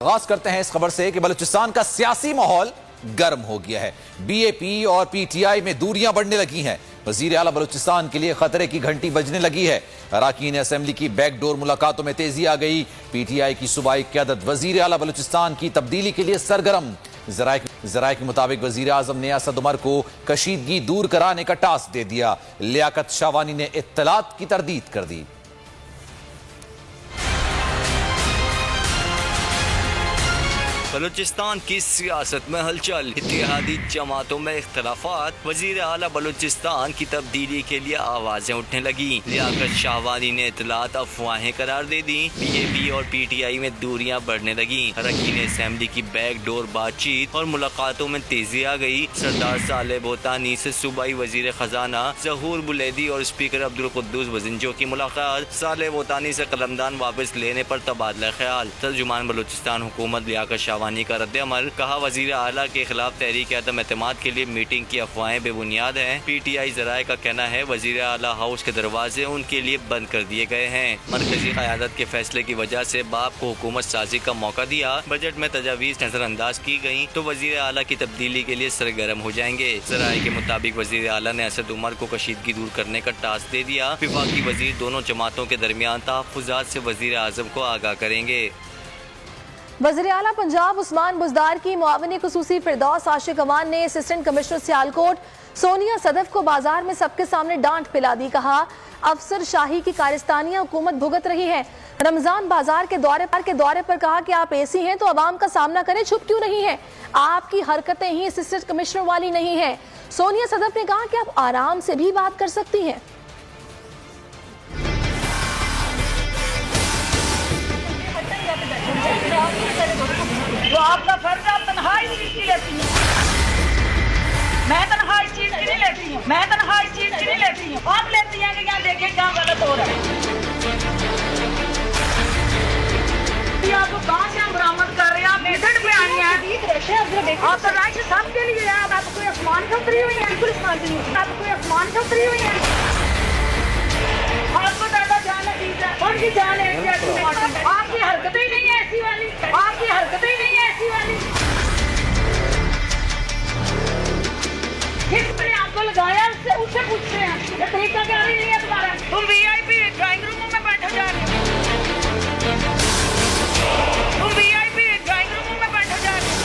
आगाज करते हैं इस खबर से कि बलूचिस्तान का सियासी माहौल गर्म हो गया है। बीएपी और पीटीआई में दूरियां बढ़ने लगी हैं। वजीर आला बलूचिस्तान के लिए खतरे की घंटी बजने लगी है। अरकान असेंबली की बैकडोर मुलाकातों में तेजी आ गई। पीटीआई की सूबाई क़यादत वजीर आला बलूचिस्तान की तब्दीली के लिए सरगर्म। जराये के मुताबिक वजीर आजम ने असद उमर को कशीदगी दूर कराने का टास्क दे दिया। लियाकत शाहवानी ने इत्तलात की तरदीद कर दी। बलूचिस्तान की सियासत में हलचल, इत्तेहादी जमातों में इख्तलाफात, वजीर आला बलूचिस्तान की तब्दीली के लिए आवाजें उठने लगी। लियाकत शाहवानी ने इत्तलात अफवाहें करार दे दी। बीएपी और पीटीआई में दूरियां बढ़ने लगी। अरकान असेंबली की बैकडोर बातचीत और मुलाकातों में तेजी आ गई। सरदार सालेह बोतानी से सूबाई वजीर खजाना जहूर बुलैदी और स्पीकर अब्दुल कुद्दूस वजिंजो की मुलाकात। सालेह बोतानी से कलमदान वापस लेने पर तबादला ख्याल। तर्जुमान बलूचिस्तान हुकूमत लियाकत शाहवानी का रद्द-ए-अमल, कहा वजीर आला के खिलाफ तहरीक अदम एतमाद के लिए मीटिंग की अफवाहें बेबुनियाद हैं। पीटीआई जराये का कहना है वजीर आला हाउस के दरवाजे उनके लिए बंद कर दिए गए हैं। मरकजी क़यादत के फैसले की वजह से बाप को हुकूमत साजी का मौका दिया। बजट में तजावीज नजरअंदाज की गयी तो वजीर आला की तब्दीली के लिए सरगर्म हो जाएंगे। जराये के मुताबिक वजीर आला ने असद उमर को कशीदगी दूर करने का टास्क दे दिया। विफाकी वजीर दोनों जमातों के दरमियान तहफ़्फ़ुज़ात से वजीर आज़म को आगाह करेंगे। वज़ीर आला पंजाब उस्मान बुज़दार की मुआविन ख़ुसूसी फिरदौस आशिक अवान ने असिस्टेंट कमिश्नर सियालकोट सोनिया सदफ को बाजार में सबके सामने डांट पिला दी। कहा अफसर शाही की कारस्तानियां हुकूमत भुगत रही है। रमजान बाजार के दौरे पर कहा कि आप एसी हैं तो अवाम का सामना करें, छुप क्यों नहीं है? आपकी हरकतें ही असिस्टेंट कमिश्नर वाली नहीं है। सोनिया सदफ ने कहा कि आप आराम से भी बात कर सकती हैं। तो आपका फर्ज है, आप तनहा इस चीज की लेती हैं। मैं तनहा इस चीज की नहीं लेती हूँ। मैं तनहा इस चीज की नहीं लेती हूँ। आप लेती हैं कि यहाँ देखें क्या गलत हो रहा है। आपको कहाँ से हम बरामद कर रहे हैं? आप मेथड पे आई हैं। आप तो राइट सबके लिए यार, आप कोई आसमान से उतरी हुई है। बिल्कुल आसमान से नहीं, आप कोई आसमान से उतरी हुई है। आपको ज्यादा जान है, कौन सी जान है? आपकी हरकतें ही नहीं है ऐसी वाली। आपकी हरकतें ही नहीं है ऐसी वाली। किसने आपको लगाया? उससे पूछते हैं। ये तरीका क्या नहीं है तुम्हारा? तुम वीआईपी ड्राइंग रूम में बैठे जा रहे हो। तुम वीआईपी ड्राइंग रूम में बैठे जा रहे हो।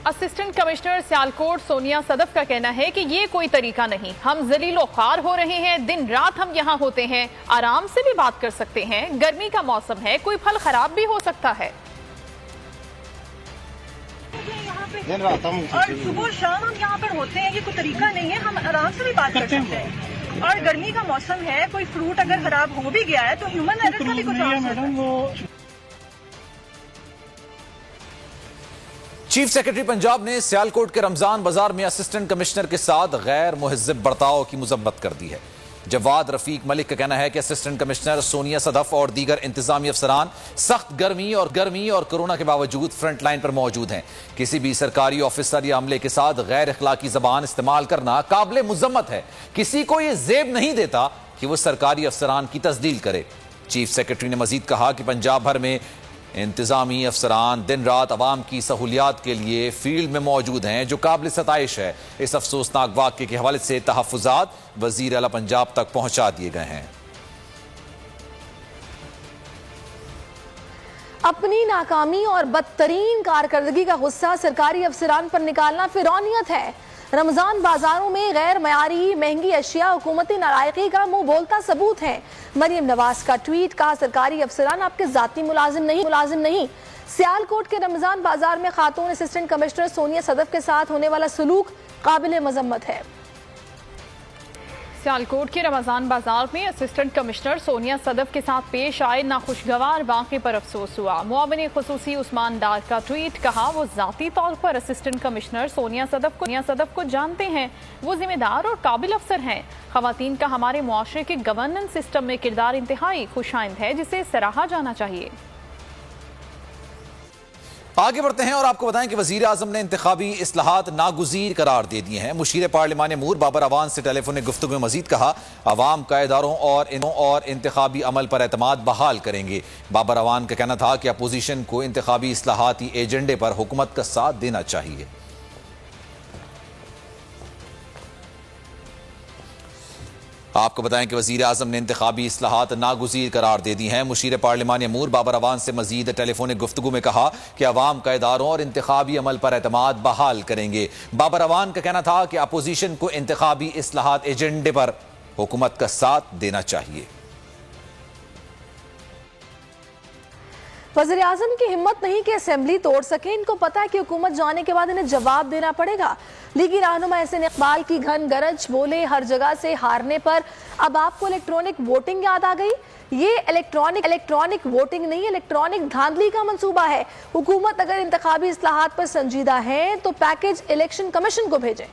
असिस्टेंट कमिश्नर सियालकोट सोनिया सदफ का कहना है कि ये कोई तरीका नहीं, हम जलीलो ख्वार हो रहे हैं, दिन रात हम यहाँ होते हैं, आराम से भी बात कर सकते हैं, गर्मी का मौसम है, कोई फल खराब भी हो सकता है। दिन रात हम और सुबह शाम हम यहाँ पर होते हैं, ये कोई तरीका नहीं है, हम आराम से भी बात कर सकते हैं। और गर्मी का मौसम है, कोई फ्रूट अगर खराब हो भी गया है तो ह्यूमन एरर का भी कुछ मैडम वो चीफ सेक्रेटरी पंजाब ने सियालकोट के रमजान बाजार में असिस्टेंट कमिश्नर के साथ गैर मुहज़्ज़ब बर्ताव की मुज़म्मत कर दी है। जवाद रफीक मलिक का कहना है कि असिस्टेंट कमिश्नर सोनिया सदफ और दीगर इंतजामी अफसरान सख्त गर्मी और कोरोना के बावजूद फ्रंट लाइन पर मौजूद हैं। किसी भी सरकारी ऑफिसर या अमले के साथ गैर अखलाकी जबान इस्तेमाल करना काबिल मुज़म्मत है। किसी को यह जेब नहीं देता कि वह सरकारी अफसरान की तस्दील करे। चीफ सेक्रेटरी ने मजीद कहा कि पंजाब भर में इंतजामी अफसरान दिन रात अवाम की सहूलियात के लिए फील्ड में मौजूद हैं, जो काबिल सताइश है। इस अफसोसनाक वाक़े के हवाले से तहफ़्फ़ुज़ात वज़ीर आला पंजाब तक पहुंचा दिए गए हैं। अपनी नाकामी और बदतरीन कारकर्दगी का गुस्सा सरकारी अफसरान पर निकालना फिरौनियत है। रमजान बाजारों में गैर मयारी महंगी अशिया हुकूमती नालायकी का मुंह बोलता सबूत है। मरियम नवाज का ट्वीट, कहा सरकारी अफसरान आपके जाती मुलाजिम नहीं। सियालकोट के रमजान बाजार में खातून असिस्टेंट कमिश्नर सोनिया सदफ के साथ होने वाला सलूक काबिल मजम्मत है। सियालकोट के रमजान बाजार में असिस्टेंट कमिश्नर सोनिया सदफ के साथ पेश आए नाखुशगवार वाक़े पर अफसोस हुआ। मुआविन ख़ुसूसी उस्मान डार का ट्वीट, कहा वो ज़ाती तौर पर असिस्टेंट कमिश्नर सोनिया सदफ को जानते हैं, वो जिम्मेदार और काबिल अफसर हैं। ख़वातीन का हमारे मुआशरे के गवर्नेंस सिस्टम में किरदार इंतहाई खुशाइंद है, जिसे सराहा जाना चाहिए। आगे बढ़ते हैं और आपको बताएं कि वजीर आजम ने इंतखाबी इस्लाहात नागुज़ीर करार दे दिए हैं। मुशीर पार्लिमान अमूर बाबर अवान से टेलीफोनिक गुफ्तगू में मजीद कहा, अवाम का इदारों और इंतखाबी अमल पर एतमाद बहाल करेंगे। बाबर अवान का कहना था कि अपोजिशन को इंतखाबी इस्लाहाती एजेंडे पर हुकूमत का साथ देना चाहिए। आपको बताएं कि वजीर आजम ने इंतखाबी इस्लाहात नागुज़ीर करार दे दी हैं। मुशीर पार्लिमान अमूर बाबर अवान से मजीद टेलीफोनिक गुफ्तगू में कहा कि अवाम का इदारों और इंतखाबी अमल पर एतमाद बहाल करेंगे। बाबर अवान का कहना था कि अपोजिशन को इंतखाबी इस्लाहात एजेंडे पर हुकूमत का साथ देना चाहिए। वज़ीर आज़म की हिम्मत नहीं कि असेंबली तोड़ सके। इनको पता है कि हुकूमत जाने के बाद इन्हें जवाब देना पड़ेगा। लीगी रहनुमा एहसन इकबाल की घन गरज, बोले हर जगह से हारने पर अब आपको इलेक्ट्रॉनिक वोटिंग याद आ गई। ये इलेक्ट्रॉनिक वोटिंग नहीं, इलेक्ट्रॉनिक धांधली का मंसूबा है। हुकूमत अगर इंतखाबी इस्लाहात पर संजीदा है तो पैकेज इलेक्शन कमीशन को भेजें।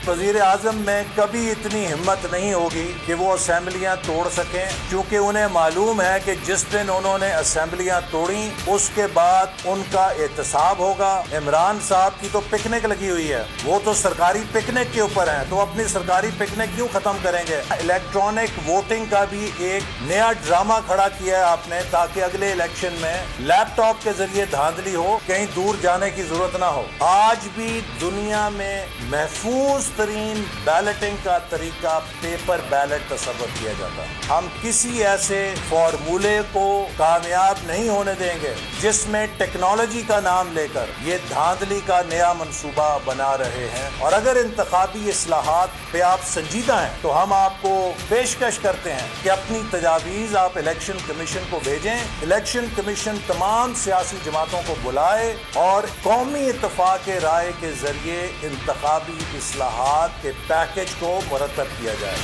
वज़ीर आज़म में कभी इतनी हिम्मत नहीं होगी कि वो असेंबलियां तोड़ सकें, क्योंकि उन्हें मालूम है कि जिस दिन उन्होंने असेंबलियां तोड़ी उसके बाद उनका एहतसाब होगा। इमरान साहब की तो पिकनिक लगी हुई है, वो तो सरकारी पिकनिक के ऊपर हैं, तो अपनी सरकारी पिकनिक क्यों खत्म करेंगे। इलेक्ट्रॉनिक वोटिंग का भी एक नया ड्रामा खड़ा किया है आपने, ताकि अगले इलेक्शन में लैपटॉप के जरिए धांधली हो, कहीं दूर जाने की जरूरत ना हो। आज भी दुनिया में महफूज तरीन बैलेटिंग का तरीका पेपर बैलेट तस्वर किया जाता है। हम किसी ऐसे फॉर्मूले को कामयाब नहीं होने देंगे जिसमें टेक्नोलॉजी का नाम लेकर ये धांधली का नया मंसूबा बना रहे हैं। और अगर इंतखाबी इस्लाहात पे आप संजीदा हैं तो हम आपको पेशकश करते हैं कि अपनी तजावीज़ आप इलेक्शन कमीशन को भेजें। इलेक्शन कमीशन तमाम सियासी जमातों को बुलाए और कौमी इत्तफाक राय के जरिए इंतखाबी इस्लाहात के पैकेज को मुरतब किया जाए।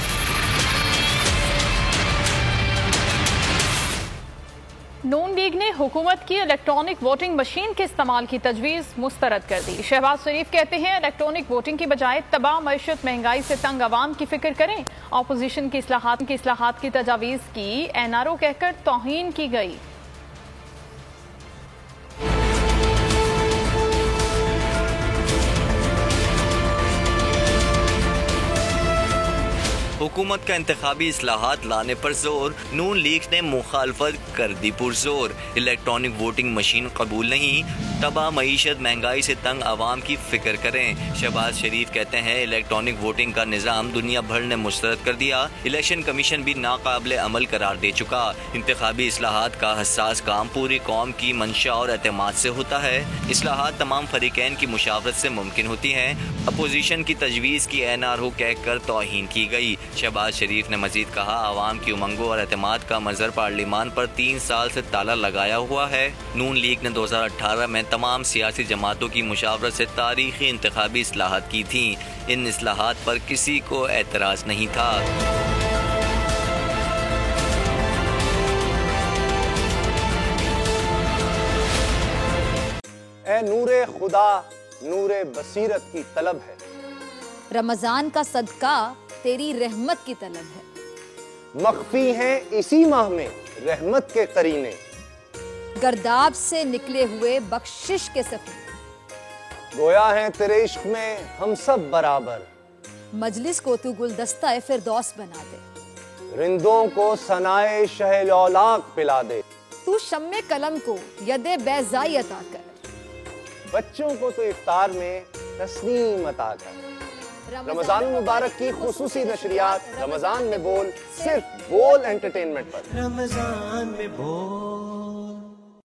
नून लीग ने हुकूमत की इलेक्ट्रॉनिक वोटिंग मशीन के इस्तेमाल की तजवीज़ मुस्तरद कर दी। शहबाज शरीफ कहते हैं इलेक्ट्रॉनिक वोटिंग की बजाय तबाह मईशत महंगाई से तंग आवाम की फिक्र करें। अपोजिशन की इस्लाहात की तजावीज़ की NRO कहकर तौहीन की गई। हुकूमत का इंतखाबी इस्लाहात लाने पर जोर, नून लीग ने मुखालफत कर दी पुरजोर। इलेक्ट्रॉनिक वोटिंग मशीन कबूल नहीं, तबाह मईशत महंगाई से तंग आवाम की फिक्र करें। शहबाज शरीफ कहते हैं इलेक्ट्रॉनिक वोटिंग का निज़ाम दुनिया भर ने मुस्तरद कर दिया, इलेक्शन कमीशन भी नाकाबिल अमल करार दे चुका। इंतखाबी इस्लाहात का हसास काम पूरी कौम की मंशा और एतमाद से होता है। इस्लाहात तमाम फरीकैन की मुशावरत से मुमकिन होती हैं। अपोजिशन की तजवीज़ की NRO कहकर तौहीन की गई। शहबाज शरीफ ने मजीद कहा आवाम की उमंगों और एतमाद का मजहर पार्लिमान पर 3 साल से ताला लगाया हुआ है। नून लीग ने 2018 में तमाम सियासी जमातों की मुशावरत से तारीखी इंतखाबी इस्लाहात की थी। इन इस्लाहात पर किसी को एतराज़ नहीं था। ए नूरे खुदा नूरे बसीरत की तलब है, रमजान का सदका तेरी रहमत की तलब है। मख्फी हैं इसी माह में रहमत के करीने, गर्दाब से निकले हुए बख्शिश के सफीने, गोया हैं तेरे इश्क में हम सब बराबर, मजलिस को तू गुलदस्ता फिरदौस बना दे, रिंदों को सनाए शहलौलाक पिला दे, तू शम्मे कलम को यदे बैज़ाई अता कर, बच्चों को तो इफ्तार में तस्नीम अता कर। रमजान मुबारक की खुसूसी नशरियात रमजान में बोल, सिर्फ बोल एंटरटेनमेंट पर। रमजान में बोल।